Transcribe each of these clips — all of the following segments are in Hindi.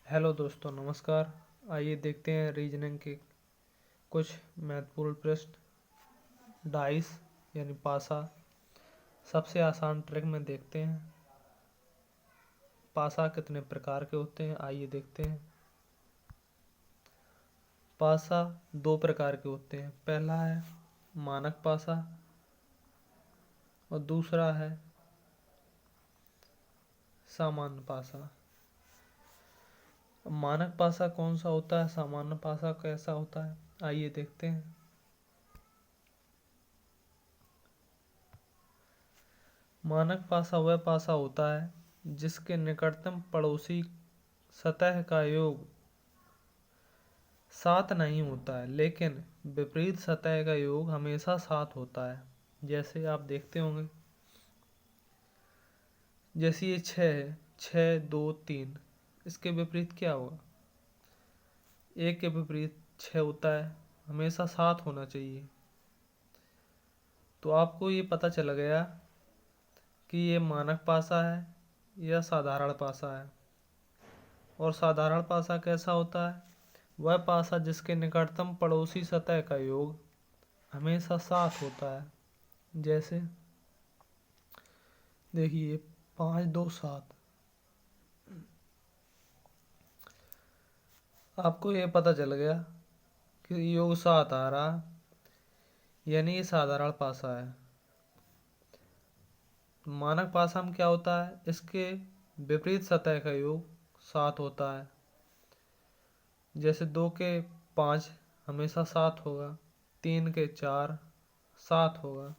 हेलो दोस्तों, नमस्कार। आइए देखते हैं रीजनिंग के कुछ महत्वपूर्ण प्रश्न। डाइस यानी पासा, सबसे आसान ट्रिक में देखते हैं। पासा कितने प्रकार के होते हैं, आइए देखते हैं। पासा दो प्रकार के होते हैं। पहला है मानक पासा और दूसरा है सामान्य पासा। मानक पासा कौन सा होता है, सामान्य पासा कैसा होता है, आइए देखते हैं। मानक पासा वह पासा होता है जिसके निकटतम पड़ोसी सतह का योग 7 नहीं होता है, लेकिन विपरीत सतह का योग हमेशा 7 होता है। जैसे आप देखते होंगे, जैसे ये 6 है, 6 2 3, इसके विपरीत क्या होगा? एक के विपरीत 6 होता है, हमेशा 7 होना चाहिए। तो आपको ये पता चल गया कि ये मानक पासा है या साधारण पासा है। और साधारण पासा कैसा होता है? वह पासा जिसके निकटतम पड़ोसी सतह का योग हमेशा 7 होता है। जैसे देखिए 5 2 7, आपको ये पता चल गया कि योग 7 आ रहा, यानी ये साधारण पासा है। मानक पासा में क्या होता है? इसके विपरीत सतह का योग 7 होता है। जैसे 2 के 5 हमेशा 7 होगा, 3 के 4 7 होगा।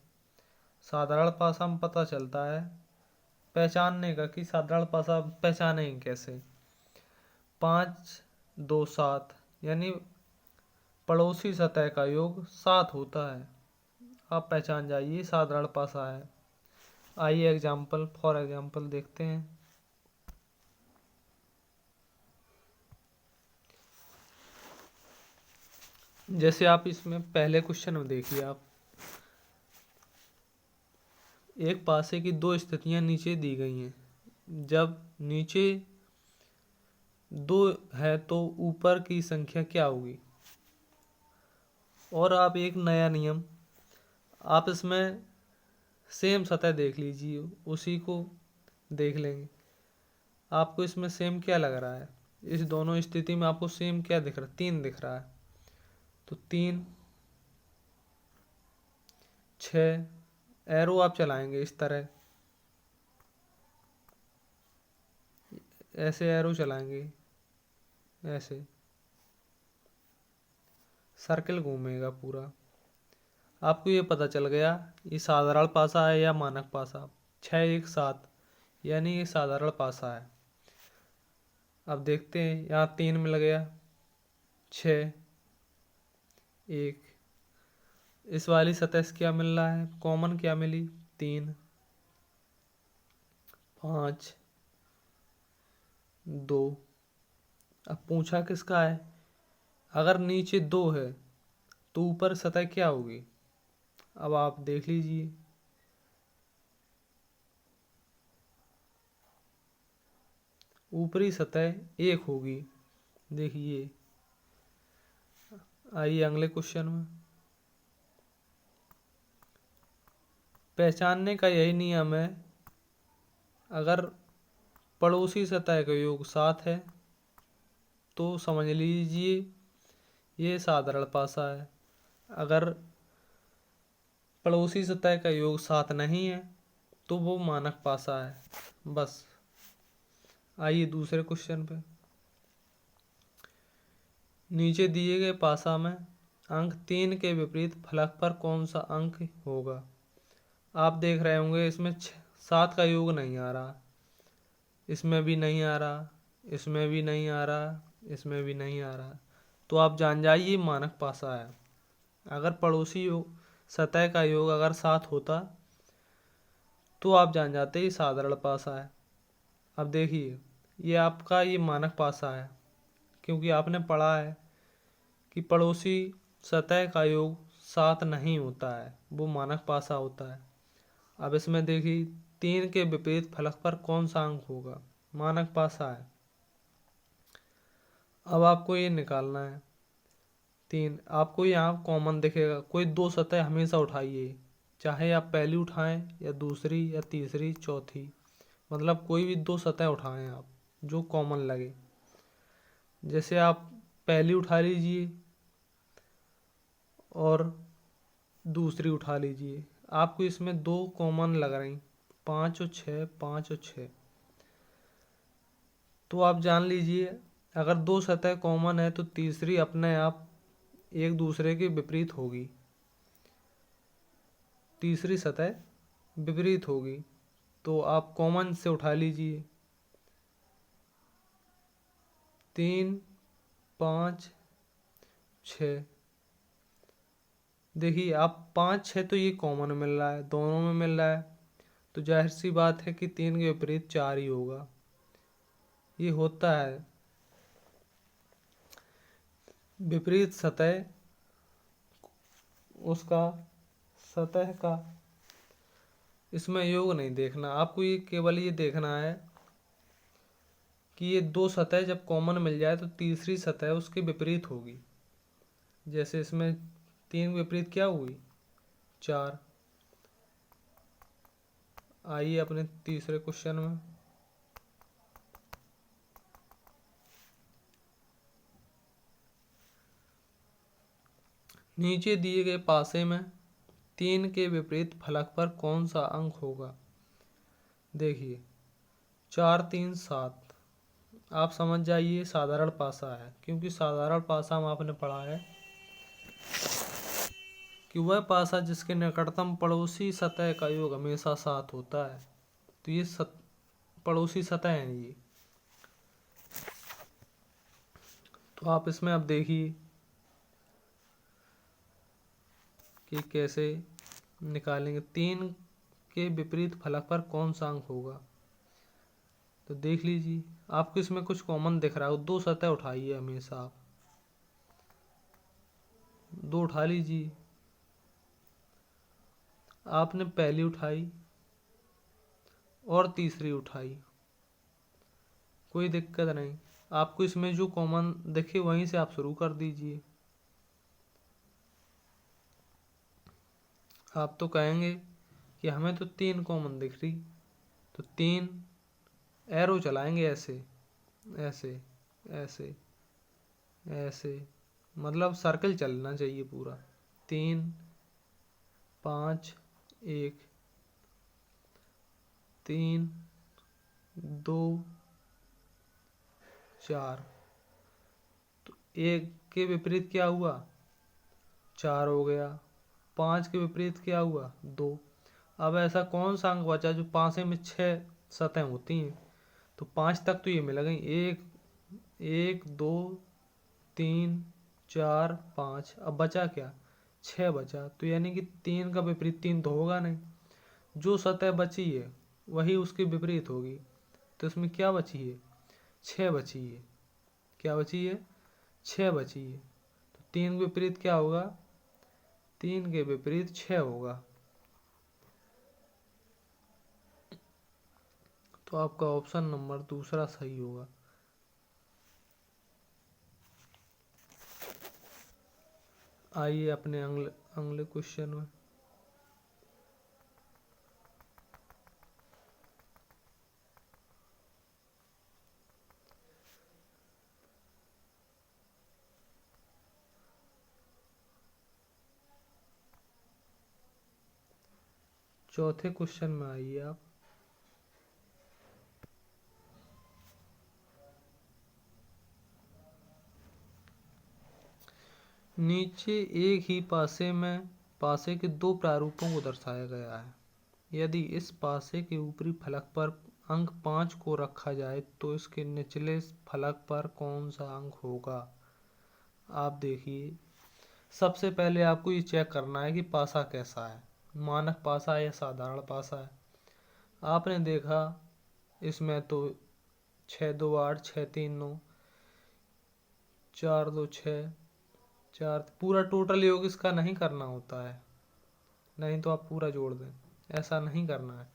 साधारण पासा में पता चलता है पहचानने का कि साधारण पासा पहचानेंगे कैसे। 5 2 7 यानी पड़ोसी सतह का योग 7 होता है। आप पहचान जाइए साधारण पासा है। आइए फॉर एग्जाम्पल देखते हैं। जैसे आप इसमें पहले क्वेश्चन में देखिए, आप एक पासे की दो स्थितियां नीचे दी गई हैं। जब नीचे 2 है तो ऊपर की संख्या क्या होगी? और आप एक नया नियम, आप इसमें सेम सतह देख लीजिए, उसी को देख लेंगे। आपको इसमें सेम क्या लग रहा है? इस दोनों स्थिति में आपको सेम क्या दिख रहा है? 3 दिख रहा है। तो 3 6 एरो आप चलाएंगे इस तरह, ऐसे एरो चलाएंगे, ऐसे सर्कल घूमेगा पूरा। आपको ये पता चल गया ये साधारण पासा है या मानक पासा। 6 1 7 यानी ये साधारण पासा है। अब देखते हैं, यहाँ 3 मिल गया, 6 1, इस वाली सतह से क्या मिल रहा है? कॉमन क्या मिली? 3 5 2। अब पूछा किसका है? अगर नीचे 2 है तो ऊपर सतह क्या होगी? अब आप देख लीजिए, ऊपरी सतह 1 होगी। देखिए, आइए अगले क्वेश्चन में। पहचानने का यही नियम है, अगर पड़ोसी सतह का योग 7 है तो समझ लीजिए ये साधारण पासा है। अगर पड़ोसी सतह का योग 7 नहीं है तो वो मानक पासा है। बस। आइए दूसरे क्वेश्चन पे। नीचे दिए गए पासा में अंक 3 के विपरीत फलक पर कौन सा अंक होगा? आप देख रहे होंगे इसमें 7 का योग नहीं आ रहा, इसमें भी नहीं आ रहा, इसमें भी नहीं आ रहा, इसमें भी नहीं आ रहा। तो आप जान जाइए मानक पासा है। अगर पड़ोसी योग सतह का योग अगर 7 होता तो आप जान जाते ये साधारण पासा है। अब देखिए, ये आपका ये मानक पासा है, क्योंकि आपने पढ़ा है कि पड़ोसी सतह का योग 7 नहीं होता है, वो मानक पासा होता है। अब इसमें देखिए 3 के विपरीत फलक पर कौन सा अंक होगा? मानक पासा है। अब आपको ये निकालना है 3। आपको यहाँ कॉमन दिखेगा, कोई दो सतह हमेशा उठाइए, चाहे आप पहली उठाएं या दूसरी या तीसरी चौथी, मतलब कोई भी दो सतह उठाएं आप जो कॉमन लगे। जैसे आप पहली उठा लीजिए और दूसरी उठा लीजिए, आपको इसमें दो कॉमन लग रही, 5 और 6, 5 और 6। तो आप जान लीजिए अगर दो सतह कॉमन है तो तीसरी अपने आप एक दूसरे के विपरीत होगी, तीसरी सतह विपरीत होगी। तो आप कॉमन से उठा लीजिए 3, 5, 6। देखिए आप 5, 6 तो ये कॉमन मिल रहा है, दोनों में मिल रहा है, तो जाहिर सी बात है कि 3 के विपरीत 4 ही होगा। ये होता है विपरीत सतह, उसका सतह का इसमें योग नहीं देखना आपको, ये केवल ये देखना है कि ये दो सतह जब कॉमन मिल जाए तो तीसरी सतह उसके विपरीत होगी। जैसे इसमें 3 के विपरीत क्या हुई, 4। आइए अपने तीसरे क्वेश्चन में। नीचे दिए गए पासे में 3 के विपरीत फलक पर कौन सा अंक होगा। देखिए 4, 3, 7। आप समझ जाइए साधारण पासा है, क्योंकि साधारण पासा में आपने पढ़ा है कि वह पासा जिसके निकटतम पड़ोसी सतह का योग हमेशा 7 होता है। तो ये पड़ोसी सतह है ये। तो आप इसमें अब देखिए कि कैसे निकालेंगे 3 के विपरीत फलक पर कौन सा अंक होगा। तो देख लीजिए आपको इसमें कुछ कॉमन दिख रहा है, दो सतह उठाइए हमेशा आप, दो उठा लीजिए। आपने पहली उठाई और तीसरी उठाई, कोई दिक्कत नहीं, आपको इसमें जो कॉमन दिखे वहीं से आप शुरू कर दीजिए। आप तो कहेंगे कि हमें तो 3 कॉमन दिख रही, तो 3 एरो चलाएंगे ऐसे ऐसे ऐसे ऐसे, मतलब सर्कल चलना चाहिए पूरा। 3, 5, 1, 3, 2, 4। तो 1 के विपरीत क्या हुआ, 4 हो गया। 5 के विपरीत क्या हुआ, 2। अब ऐसा कौन सा अंक बचा जो पासे में 6 सतह होती हैं, तो 5 तक तो ये मिल गई, 1, 2, 3, 4, 5। अब बचा क्या, 6 बचा। तो यानी कि 3 का विपरीत 3 तो होगा नहीं, जो सतह बची है वही उसके विपरीत होगी। तो इसमें क्या बची है, 6 बची है। क्या बची है, 6 बची है। तो 3 के विपरीत क्या होगा, 3 के विपरीत 6 होगा। तो आपका ऑप्शन नंबर दूसरा सही होगा। आइए अपने अगले क्वेश्चन में। चौथे क्वेश्चन में आइए आप। नीचे एक ही पासे के दो प्रारूपों को दर्शाया गया है। यदि इस पासे के ऊपरी फलक पर अंक 5 को रखा जाए तो इसके निचले फलक पर कौन सा अंक होगा। आप देखिए सबसे पहले आपको ये चेक करना है कि पासा कैसा है, मानक पासा है या साधारण पासा है। आपने देखा इसमें तो 6, 2, 8, 6, 3, 9, 4, 2, 6, 4, पूरा टोटल योग इसका नहीं करना होता है, नहीं तो आप पूरा जोड़ दें, ऐसा नहीं करना है,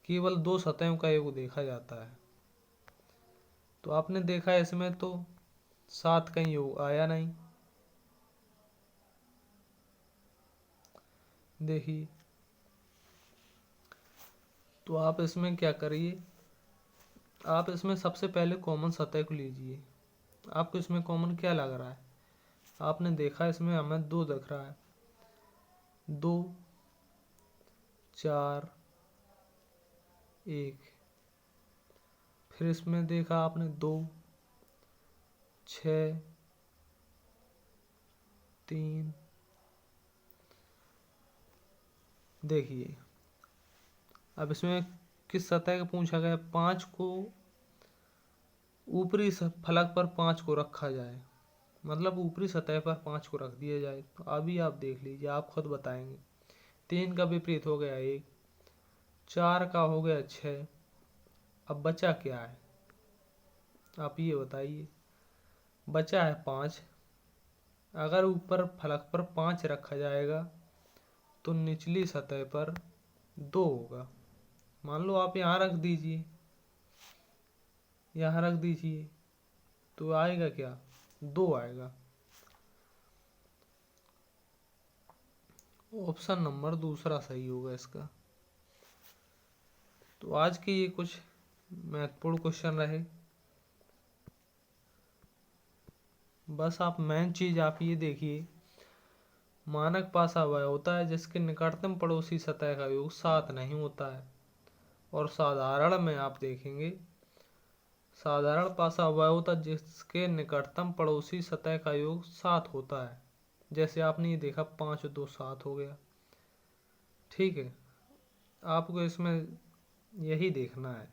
केवल दो सतहों का योग देखा जाता है। तो आपने देखा इसमें तो 7 का योग आया नहीं। देखिए, तो आप इसमें क्या करिए, आप इसमें सबसे पहले कॉमन सतह को लीजिए। आपको इसमें कॉमन क्या लग रहा है? आपने देखा इसमें हमें 2 दिख रहा है, 2 4 1। फिर इसमें देखा आपने 2 6 3। देखिए, अब इसमें किस सतह का पूछा गया? 5 को ऊपरी फलक पर 5 को रखा जाए, मतलब ऊपरी सतह पर 5 को रख दिया जाए। तो अभी आप देख लीजिए, आप खुद बताएंगे। 3 का विपरीत हो गया 1, 4 का हो गया 6। अब बचा क्या है? आप ये बताइए। बचा है 5। अगर ऊपर फलक पर 5 रखा जाएगा तो निचली सतह पर 2 होगा। मान लो आप यहाँ रख दीजिए, यहाँ रख दीजिए, तो आएगा क्या? 2 आएगा। ऑप्शन नंबर दूसरा सही होगा इसका। तो आज के ये कुछ महत्वपूर्ण क्वेश्चन रहे। बस आप मेन चीज आप ये देखिए, मानक पासा वह होता है जिसके निकटतम पड़ोसी सतह का योग 7 नहीं होता है। और साधारण में आप देखेंगे, साधारण पासा वह होता है जिसके निकटतम पड़ोसी सतह का योग 7 होता है। जैसे आपने ये देखा 5 2 7 हो गया। ठीक है, आपको इसमें यही देखना है।